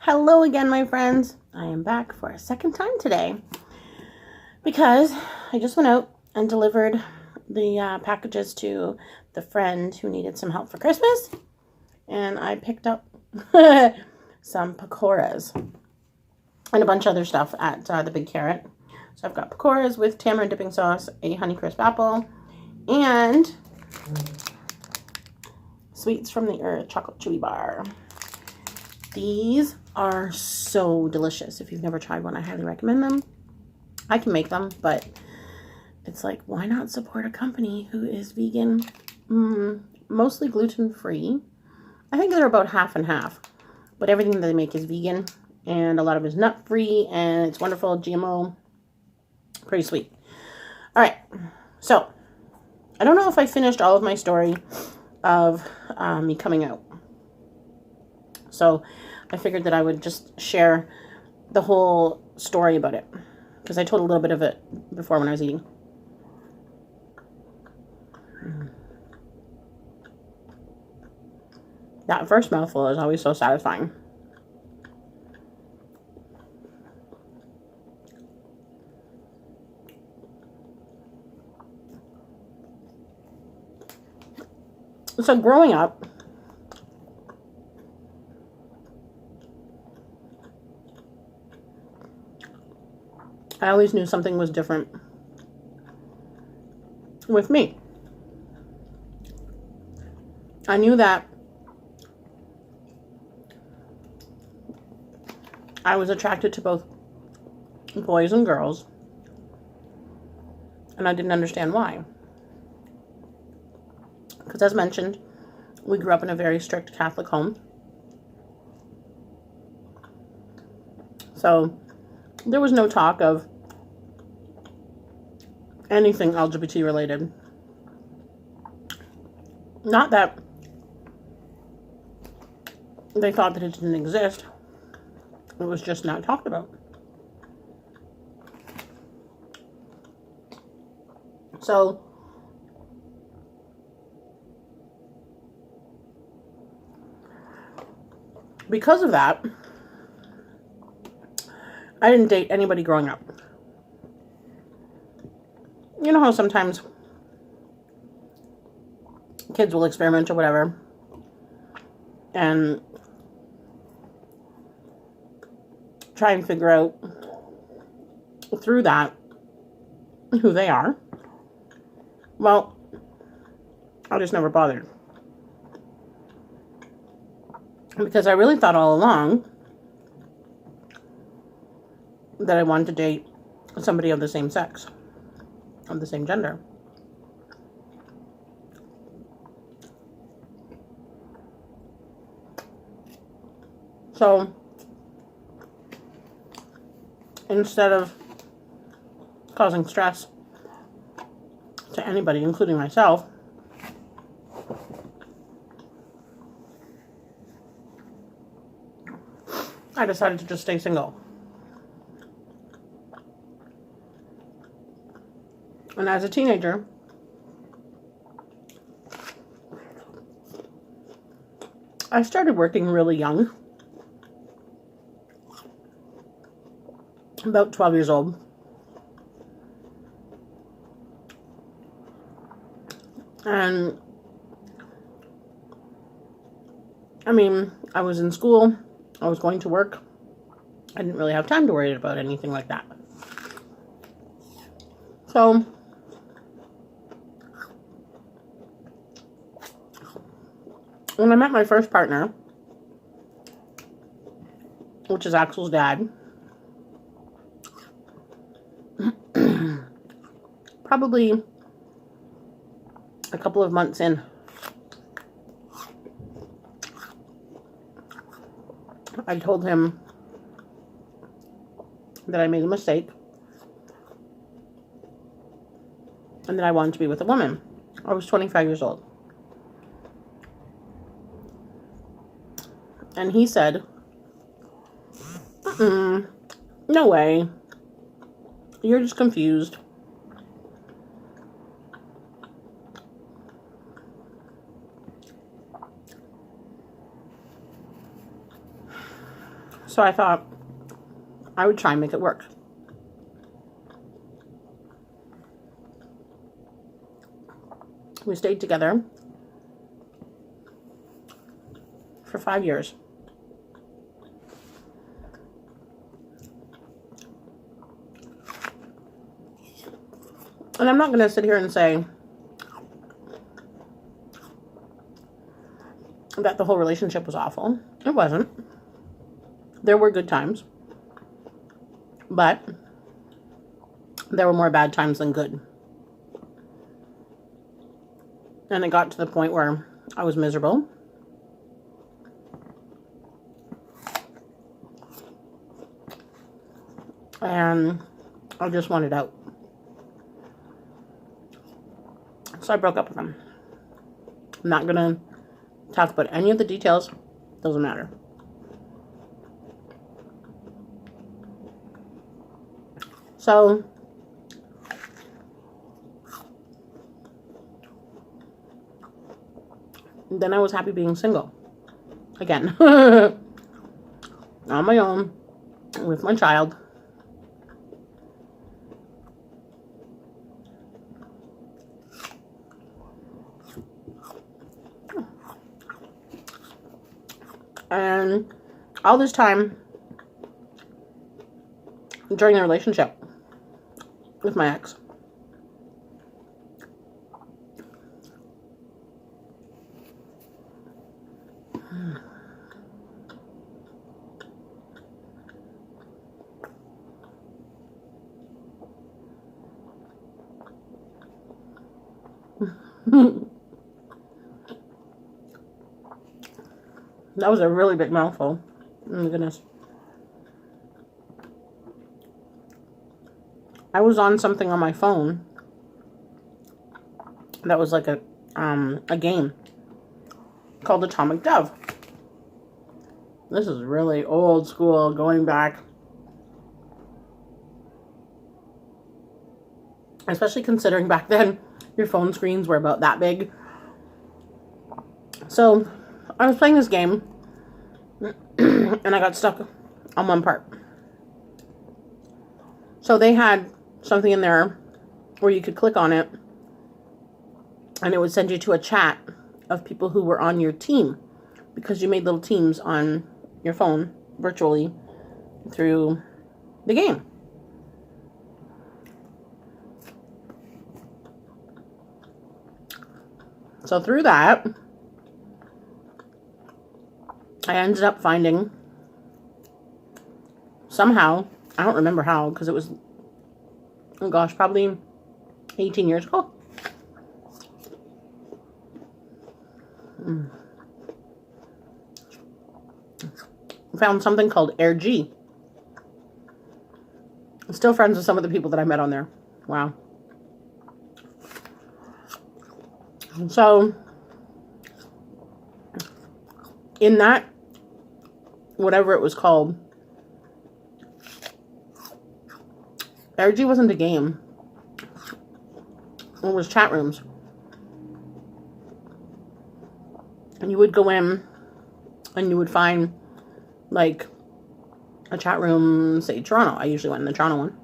Hello again, my friends. I am back for a second time today because I just went out and delivered the packages to the friend who needed some help for Christmas, and I picked up some pakoras and a bunch of other stuff at the Big Carrot. So I've got pakoras with tamarind dipping sauce, a Honeycrisp apple, and Sweets from the Earth chocolate chewy bar. These are so delicious. If you've never tried one, I highly recommend them. I can make them, but it's like, why not support a company who is vegan, mostly gluten-free? I think they're about half and half, but everything that they make is vegan, and a lot of it is nut-free, and it's wonderful, GMO, pretty sweet. All right, so I don't know if I finished all of my story of me coming out. So I figured that I would just share the whole story about it, because I told a little bit of it before when I was eating. That first mouthful is always so satisfying. So growing up, I always knew something was different with me. I knew that I was attracted to both boys and girls, and I didn't understand why. Because as mentioned, we grew up in a very strict Catholic home. So there was no talk of anything LGBT related. Not that they thought that it didn't exist. It was just not talked about. So because of that, I didn't date anybody growing up. You know how sometimes kids will experiment or whatever, and try and figure out through that who they are. Well, I just never bothered. Because I really thought all along that I wanted to date somebody of the same sex, of the same gender. So instead of causing stress to anybody, including myself, I decided to just stay single. And as a teenager, I started working really young, about 12 years old. And I mean, I was in school, I was going to work. I didn't really have time to worry about anything like that. So when I met my first partner, which is Axel's dad, probably a couple of months in, I told him that I made a mistake and that I wanted to be with a woman. I was 25 years old. And he said, no way. You're just confused. So I thought I would try and make it work. We stayed together for 5 years. And I'm not going to sit here and say that the whole relationship was awful. It wasn't. There were good times. But there were more bad times than good. And it got to the point where I was miserable. And I just wanted out. So I broke up with him. I'm not going to talk about any of the details. Doesn't matter. So then I was happy being single. Again. On my own. With my child. And all this time during the relationship with my ex, that was a really big mouthful. Oh my goodness. I was on something on my phone that was like a game called Atomic Dove. This is really old school, going back. Especially considering back then, your phone screens were about that big. So, I was playing this game, and I got stuck on one part. So they had something in there where you could click on it, and it would send you to a chat of people who were on your team, because you made little teams on your phone virtually through the game. So through that, I ended up finding, somehow, I don't remember how, because it was, oh gosh, probably 18 years ago. Found something called AirG. I'm still friends with some of the people that I met on there. Wow. So, in that, whatever it was called, AirG wasn't a game. It was chat rooms. And you would go in and you would find like a chat room, say Toronto. I usually went in the Toronto one.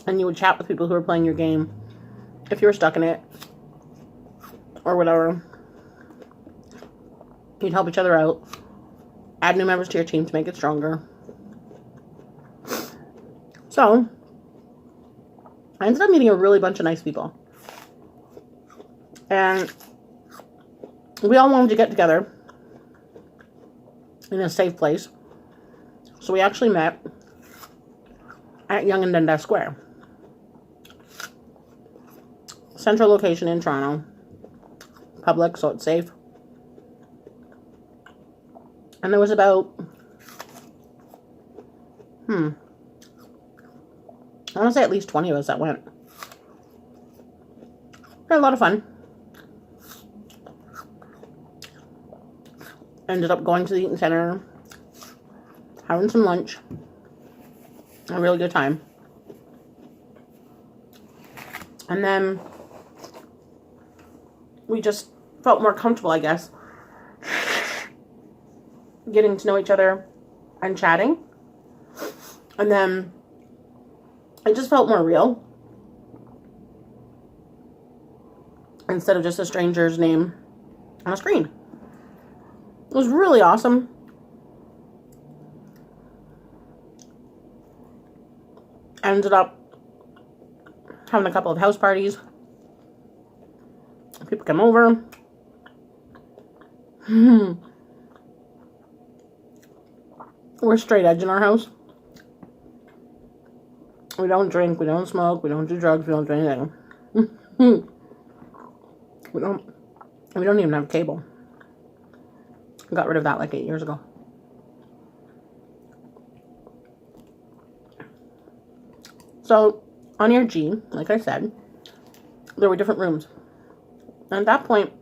And you would chat with people who were playing your game if you were stuck in it or whatever. You'd help each other out, add new members to your team to make it stronger. So I ended up meeting a really bunch of nice people, and we all wanted to get together in a safe place. So we actually met at Yonge and Dundas Square. Central location in Toronto. Public, so it's safe. And there was about, I want to say at least 20 of us that went. We had a lot of fun. Ended up going to the Eaton Center, having some lunch. A really good time. And then we just felt more comfortable, I guess, getting to know each other and chatting. And then it just felt more real instead of just a stranger's name on a screen. It was really awesome. I ended up having a couple of house parties. People come over. We're straight edge in our house. We don't drink, we don't smoke, we don't do drugs, we don't do anything. We don't even have cable. We got rid of that like 8 years ago. So, on your G, like I said, there were different rooms. And at that point,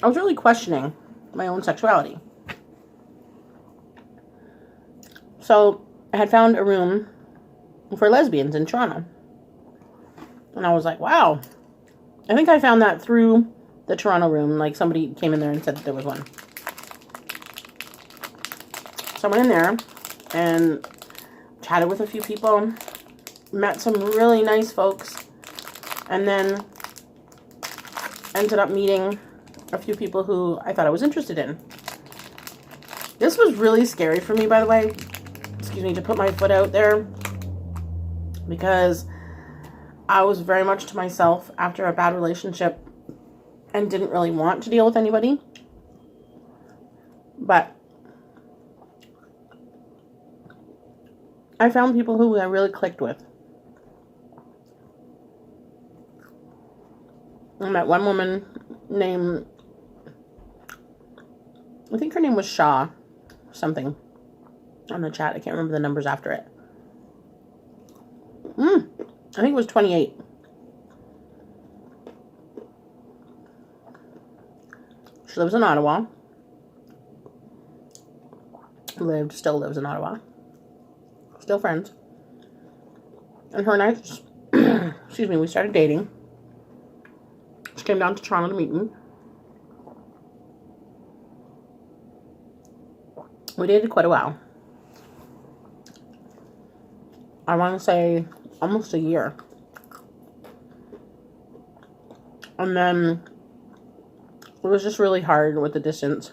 I was really questioning my own sexuality. So, I had found a room for lesbians in Toronto. And I was like, wow. I think I found that through the Toronto room. Like, somebody came in there and said that there was one. So I went in there and chatted with a few people. Met some really nice folks. And then ended up meeting a few people who I thought I was interested in. This was really scary for me, by the way. Excuse me, to put my foot out there. Because I was very much to myself after a bad relationship and didn't really want to deal with anybody. But I found people who I really clicked with. I met one woman named, I think her name was Shaw something on the chat. I can't remember the numbers after it. I think it was 28. She lives in Ottawa. Still lives in Ottawa. Still friends. And her and I just, excuse me, we started dating. She came down to Toronto to meet me. We dated quite a while. I want to say almost a year. And then it was just really hard with the distance.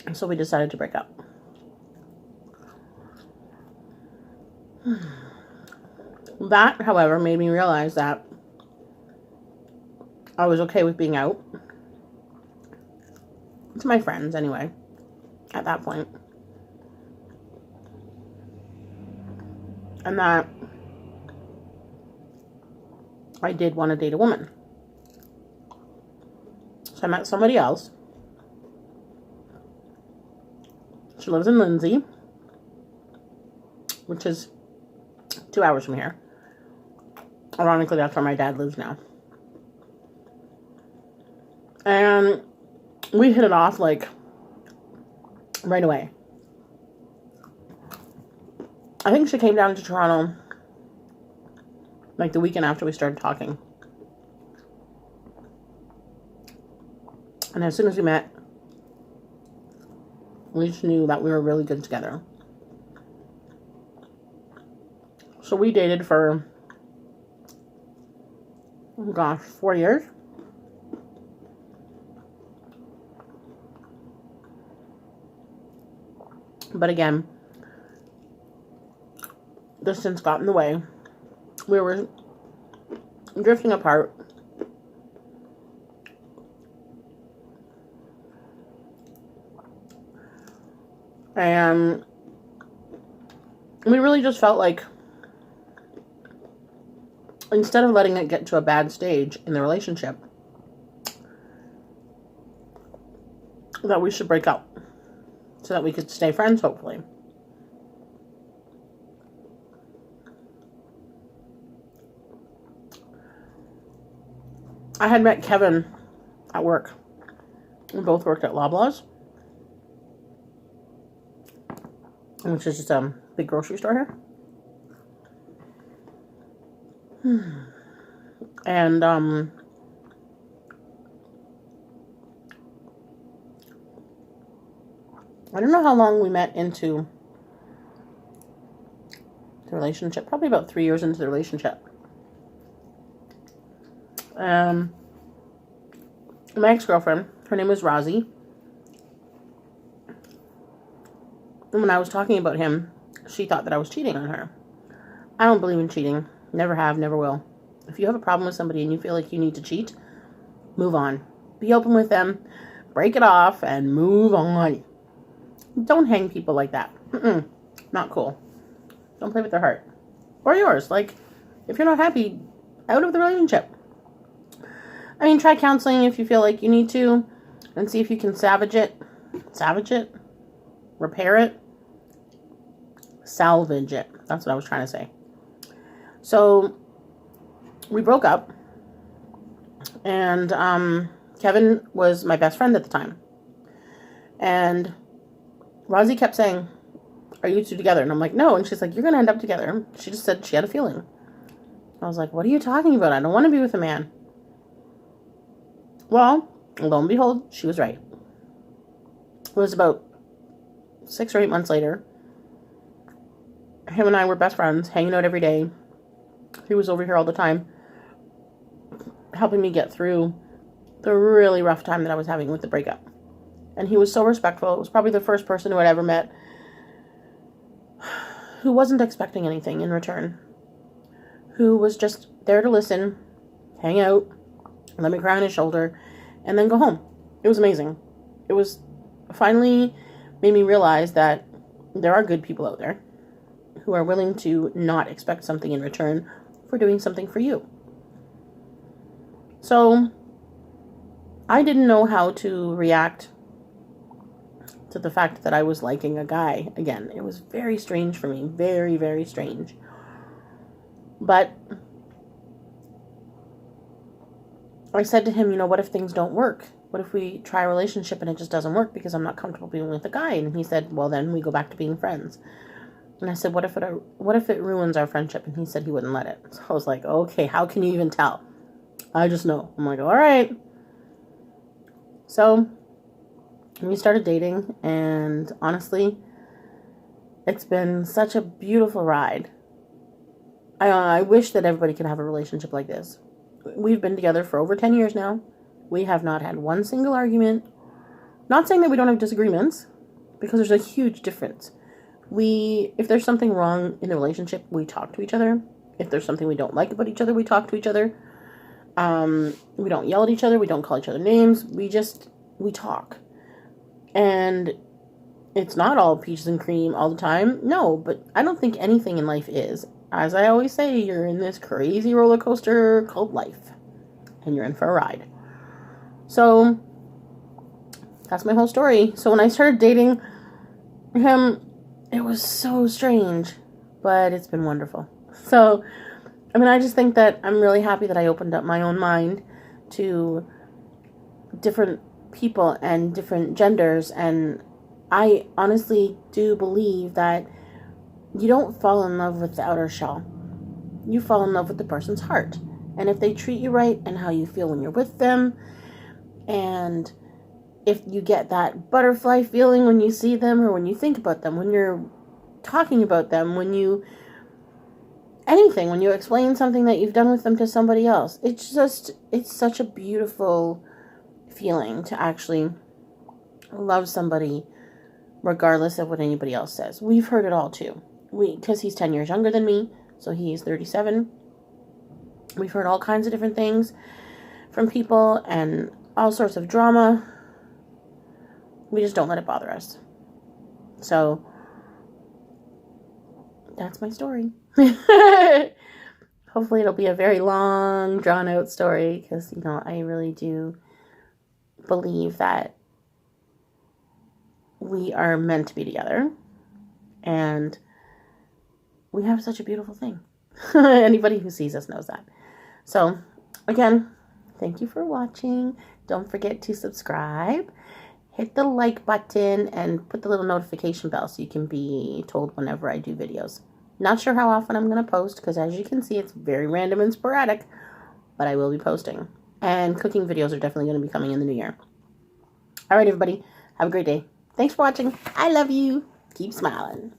And so we decided to break up. That, however, made me realize that I was okay with being out. To my friends, anyway, at that point. And that I did want to date a woman. So I met somebody else. She lives in Lindsay, which is 2 hours from here. Ironically, that's where my dad lives now. And we hit it off, like, right away. I think she came down to Toronto, like, the weekend after we started talking. And as soon as we met, we just knew that we were really good together. So we dated for, oh gosh, 4 years. But again, distance got in the way. We were drifting apart. And we really just felt like instead of letting it get to a bad stage in the relationship, that we should break up so that we could stay friends, hopefully. I had met Kevin at work. We both worked at Loblaws, which is just a big grocery store here. And, I don't know how long we met into the relationship. Probably about 3 years into the relationship. My ex-girlfriend, her name was Rosie. And when I was talking about him, she thought that I was cheating on her. I don't believe in cheating. Never have, never will. If you have a problem with somebody and you feel like you need to cheat, move on. Be open with them, break it off, and move on. Don't hang people like that. Not cool. Don't play with their heart. Or yours. Like, if you're not happy, out of the relationship. I mean, try counseling if you feel like you need to, and see if you can salvage it. Repair it. Salvage it. That's what I was trying to say. So, we broke up. And, Kevin was my best friend at the time. And Rosie kept saying, "Are you two together?" And I'm like, "No." And she's like, "You're going to end up together." She just said she had a feeling. I was like, "What are you talking about? I don't want to be with a man." Well, lo and behold, she was right. It was about 6 or 8 months later. Him and I were best friends, hanging out every day. He was over here all the time, helping me get through the really rough time that I was having with the breakup. And he was so respectful. It was probably the first person who I'd ever met who wasn't expecting anything in return. Who was just there to listen, hang out, let me cry on his shoulder, and then go home. It was amazing. It was finally made me realize that there are good people out there who are willing to not expect something in return for doing something for you. So, I didn't know how to react to the fact that I was liking a guy again. It was very strange for me. Very, very strange. But I said to him, what if things don't work? What if we try a relationship and it just doesn't work because I'm not comfortable being with a guy? And he said, well, then we go back to being friends. And I said, what if it ruins our friendship? And he said he wouldn't let it. So I was like, okay, how can you even tell? I just know. I'm like, all right. So we started dating, and honestly, it's been such a beautiful ride. I wish that everybody could have a relationship like this. We've been together for over 10 years now. We have not had one single argument. Not saying that we don't have disagreements, because there's a huge difference. If there's something wrong in the relationship, we talk to each other. If there's something we don't like about each other, we talk to each other. We don't yell at each other. We don't call each other names. We talk. And it's not all peaches and cream all the time. No, but I don't think anything in life is. As I always say, you're in this crazy roller coaster called life. And you're in for a ride. So, that's my whole story. So when I started dating him, it was so strange. But it's been wonderful. So, I just think that I'm really happy that I opened up my own mind to different people and different genders, and I honestly do believe that you don't fall in love with the outer shell. You fall in love with the person's heart. And if they treat you right and how you feel when you're with them, and if you get that butterfly feeling when you see them or when you think about them, when you're talking about them, when you explain something that you've done with them to somebody else, it's such a beautiful feeling to actually love somebody regardless of what anybody else says. We've heard it all too. Because he's 10 years younger than me, so he's 37. We've heard all kinds of different things from people and all sorts of drama. We just don't let it bother us. So, that's my story. Hopefully it'll be a very long, drawn-out story, because, I really do believe that we are meant to be together, and we have such a beautiful thing. Anybody who sees us knows that. So, again, thank you for watching. Don't forget to subscribe, hit the like button, and put the little notification bell so you can be told whenever I do videos. Not sure how often I'm going to post because as you can see, it's very random and sporadic, but I will be posting. And cooking videos are definitely going to be coming in the new year. All right, everybody. Have a great day. Thanks for watching. I love you. Keep smiling.